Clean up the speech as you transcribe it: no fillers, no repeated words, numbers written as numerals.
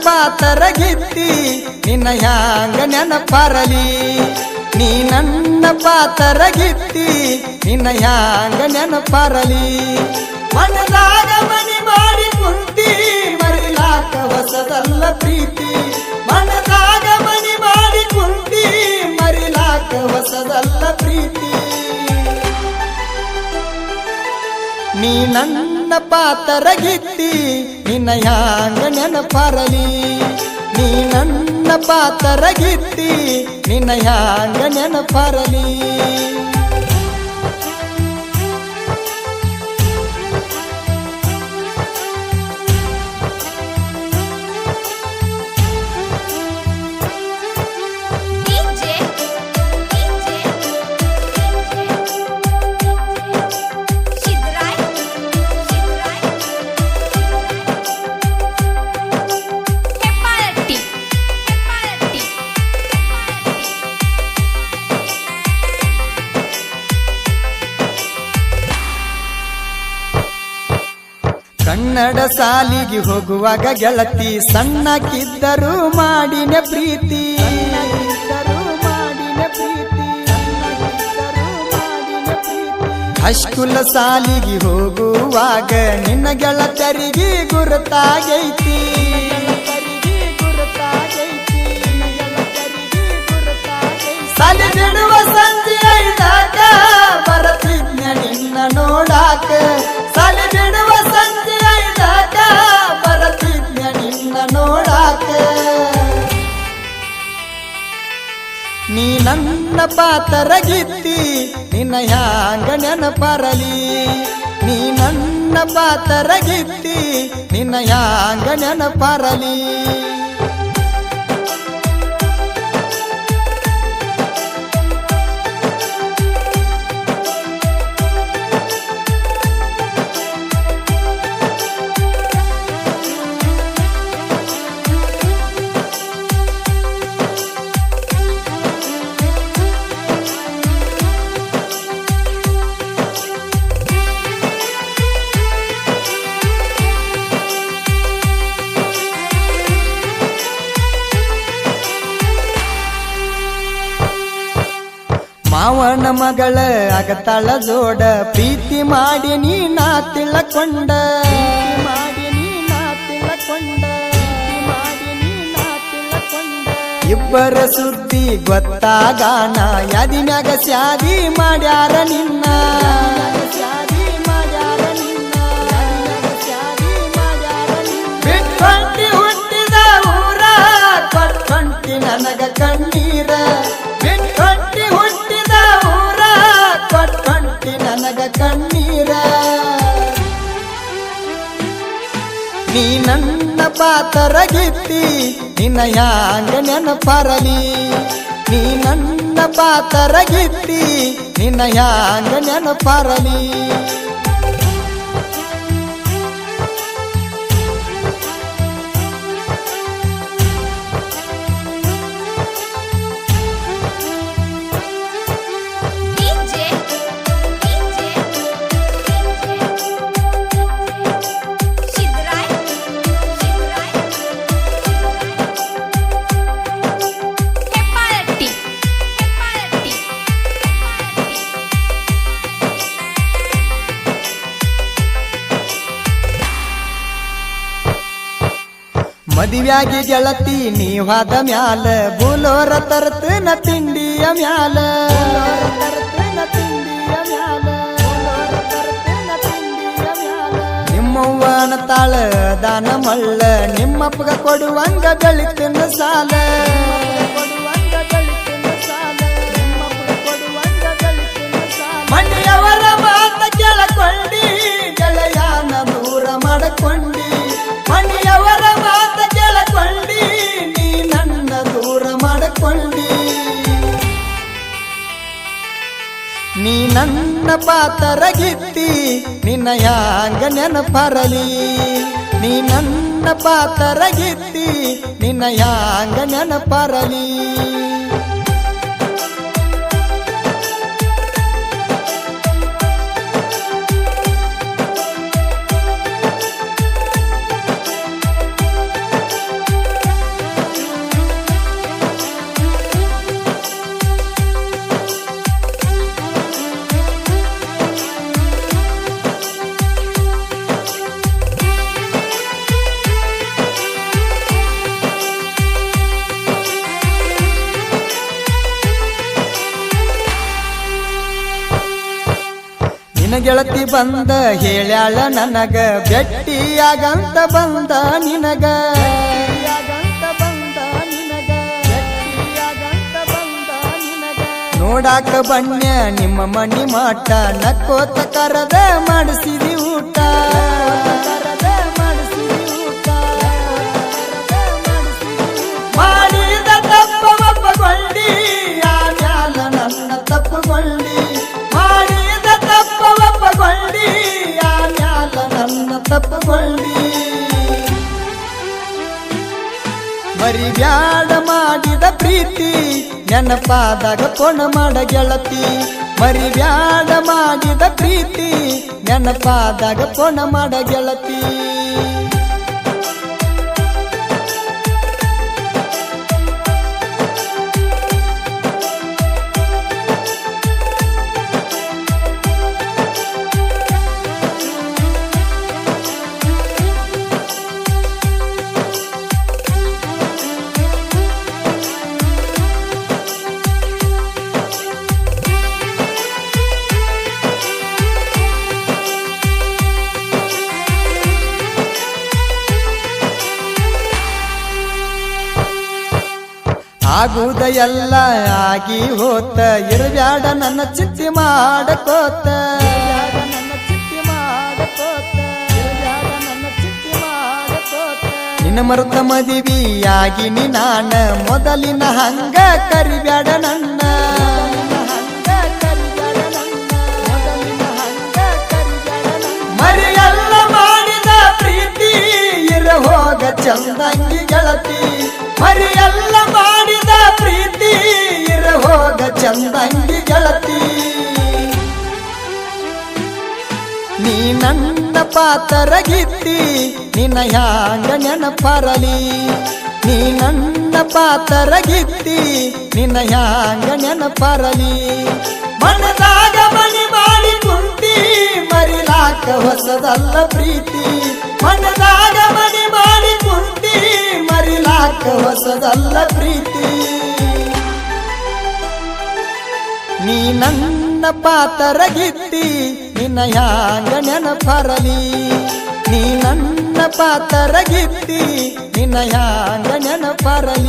ಪಾತರಗಿತ್ತಿ ನಿನ್ನ ಹ್ಯಾಂಗ ನೆನಪರಲಿ ನೀ ನನ್ನ ಪಾತರಗಿತ್ತಿ ನಿನ್ನ ಹ್ಯಾಂಗ ನೆನಪರಲಿ ಮನದಾಗ ಮನಿ ಮಾಡಿ ಕುಂತಿ ಮರಿಲಾಕ ಹೊಸದಲ್ಲ ಪ್ರೀತಿ ಮನದಾಗ ಮನಿ ಮಾಡಿ ಕುಂತಿ ಮರಿಲಾಕ ಹೊಸದಲ್ಲ ಪ್ರೀತಿ ನೀ ನನ್ನ ಪಾತರಗಿತ್ತಿ ನಿನ್ನ ಹ್ಯಾಂಗ ನೆನಪರಲಿ ನೀ ನನ್ನ ಪಾತರಗಿತ್ತಿ ನಿನ್ನ ಹ್ಯಾಂಗ ನೆನಪರಲಿ ಕನ್ನಡ ಸಾಲಿಗೆ ಹೋಗುವಾಗ ಗೆಳತಿ ಸಣ್ಣಕ್ಕಿದ್ದರೂ ಮಾಡಿನ ಪ್ರೀತಿ ಹೈಸ್ಕೂಲ್ ಸಾಲಿಗೆ ಹೋಗುವಾಗ ನಿನ್ನ ಗೆಳತರಿಗೆ ಗುರುತಾಗೈತಿ ಸಾಲಿ ಬಿಡುವ ಸಂಜೆ ಐದಾಗ ಬರತಿದ್ನ ನಿನ್ನ ನೋಡಾಕ ಸಾಲಿ ಬಿಡುವ ಸಂಜೆ ಐದಾಗ ಬರತಿದ್ನ ನಿನ್ನ ನೋಡಾಕ ನೀ ನನ್ನ ಪಾತರಗಿತ್ತಿ ನಿನ್ನ ಹ್ಯಾಂಗ ನೆನಪರಲಿ ನೀ ನನ್ನ ಪಾತರಗಿತ್ತಿ ನಿನ್ನ ಹ್ಯಾಂಗ ನೆನಪರಲಿ ಮಾವನ ಮಗಳ ಆಗತಾಳ ಜೋಡ ಪ್ರೀತಿ ಮಾಡಿ ನೀನಾ ತಿಳಕೊಂಡ ಇಬ್ಬರ ಸುದ್ದಿ ಗೊತ್ತಾಗಾನ ಯಾದಿನ್ಯಾಗ ಸ್ಯಾದಿ ಮಾಡ್ಯಾರ ನಿನ್ನ ಬಿಟ್ಕೊಂಡಿ ಹುಟ್ಟಿದ ಊರ ಕೊಟ್ಕೊಂಡಿ ನನಗ ಕಣ್ಣೀರ ಬಿಟ್ಕೊಂಡಿ ಹುಟ್ಟಿದ ಊರ ಕೊಟ್ಕೊಂಡಿ ನನಗ ಕಣ್ಣೀರ ನೀ ನನ್ನ ಪಾತರಗಿತ್ತಿ ನಿನ್ನ ಹ್ಯಾಂಗ ನೆನಪರಲಿ ನೀ ನನ್ನ ಪಾತರಗಿತ್ತಿ ನಿನ್ನ ಹ್ಯಾಂಗ ನೆನಪರಲಿ ಮದುವ್ಯಾಗಿ ಗೆಳತಿ ನೀವಾದ ಮ್ಯಾಲ ಬುಲೋರ ತರ್ತನ ತಿಂಡಿಯ ಮ್ಯಾಲ ನಿಮ್ಮವ್ವನ ತಾಳ ದಾನ ಮಳ್ಳ ನಿಮ್ಮಪ್ಪಗ ಕೊಡುವಂಗ ಬೆಳಿತಿನ ಸಾಲ ಮನೆಯವರ ಮಾತ ಕೇಳಕೊಂಡಿ ಗೆಳೆಯಾನ ದೂರ ಮಾಡಕೊಂಡಿ ಮನೆಯವರ ಮಾತ ಕೇಳಕೊಂಡಿ ನೀ ನನ್ನ ದೂರ ಮಾಡಕೊಂಡಿ ನೀ ನನ್ನ ಪಾತರಗಿತ್ತಿ ನಿನ್ನ ಹ್ಯಾಂಗ ನೆನಪರಲಿ ನೀ ನನ್ನ ಪಾತರಗಿತ್ತಿ ನಿನ್ನ ಹ್ಯಾಂಗ ನೆನಪರಲಿ ನಿನ್ನ ಗೆಳತಿ ಬಂದ ಹೇಳ್ಯಾಳ ನನಗ ಭೆಟ್ಟಿಯಾಗಂತ ಬಂದ ನಿನಗ ನೋಡಾಕ ಬಣ್ಣ ನಿಮ್ಮ ಮಣಿ ಮಾಟ ನಕ್ಕೋತ ಕರದ ಮಾಡಿಸಿದಿ ಊಟ ಮಾಡಿದ ತಪ್ಪ ಒಪ್ಪಗೊಂಡಿ ಆಮ್ಯಾಲ ನನ್ನ ತಪ್ಪುಗೊಂಡಿ ಮಾಡಿದ ತಪ್ಪ ಒಪ್ಪಗೊಂಡಿ ಆಮ್ಯಾಲ ನನ್ನ ತಪ್ಪುಗೊಂಡಿ ಮರಿಬ್ಯಾಡ ಮಾಡಿದ ಪ್ರೀತಿ ನೆನಪಾದಾಗ ಪೊಣ ಮಾಡ ಗೆಳತಿ ಮರಿಬ್ಯಾಡ ಮಾಡಿದ ಪ್ರೀತಿ ನೆನಪಾದಾಗ ಪೊಣ ಮಾಡ ಗೆಳತಿ ಆಗುದ ಎಲ್ಲ ಆಗಿ ಹೋತ ಇರಬ್ಯಾಡ ನನ್ನ ಚಿತ್ತಿ ಮಾಡಕೋತ ನಿನ್ನ ಮರುತ ಮದುವೆಯಾಗಿ ನಾನ ಮೊದಲಿನ ಹಂಗ ಕರಿಬ್ಯಾಡ ನನ್ನ ಮರಿಯೆಲ್ಲ ಮಾಡಿದ ಪ್ರೀತಿ ಇರ ಹೋಗ ಚಂದಂಗಿ ಗೆಳತಿ ಮರಿಯೆಲ್ಲ ಮಾಡಿದ ಪ್ರೀತಿ ಇರ ಹೋಗ ಚಂದಂಗಿ ಗೆಳತಿ ನೀ ನನ್ನ ಪಾತರಗಿತ್ತಿ ನಿನ್ನ ಹ್ಯಾಂಗ ನೆನಪರಲಿ ನೀ ನನ್ನ ಪಾತರಗಿತ್ತಿ ನಿನ್ನ ಹ್ಯಾಂಗ ನೆನಪರಲಿ ಮನದಾಗ ಮಣಿ ಮಾಡಿ ಕುಂತಿ ಮರಿಲಾಕ ಹೊಸದಲ್ಲ ಪ್ರೀತಿ ಮನದಾಗ ಮಣಿ ಮಾಡಿ ಕುಂತಿ ಮರಿಲಾಕ ಹೊಸದಲ್ಲ ಪ್ರೀತಿ ನೀ ನನ್ನ ಪಾತರಗಿತ್ತಿ ನಿನ್ನ ಹ್ಯಾಂಗ ನೆನಪರಲಿ ನೀ ನನ್ನ ಪಾತರಗಿತ್ತಿ ನಿನ್ನ ಹ್ಯಾಂಗ ನೆನಪರಲಿ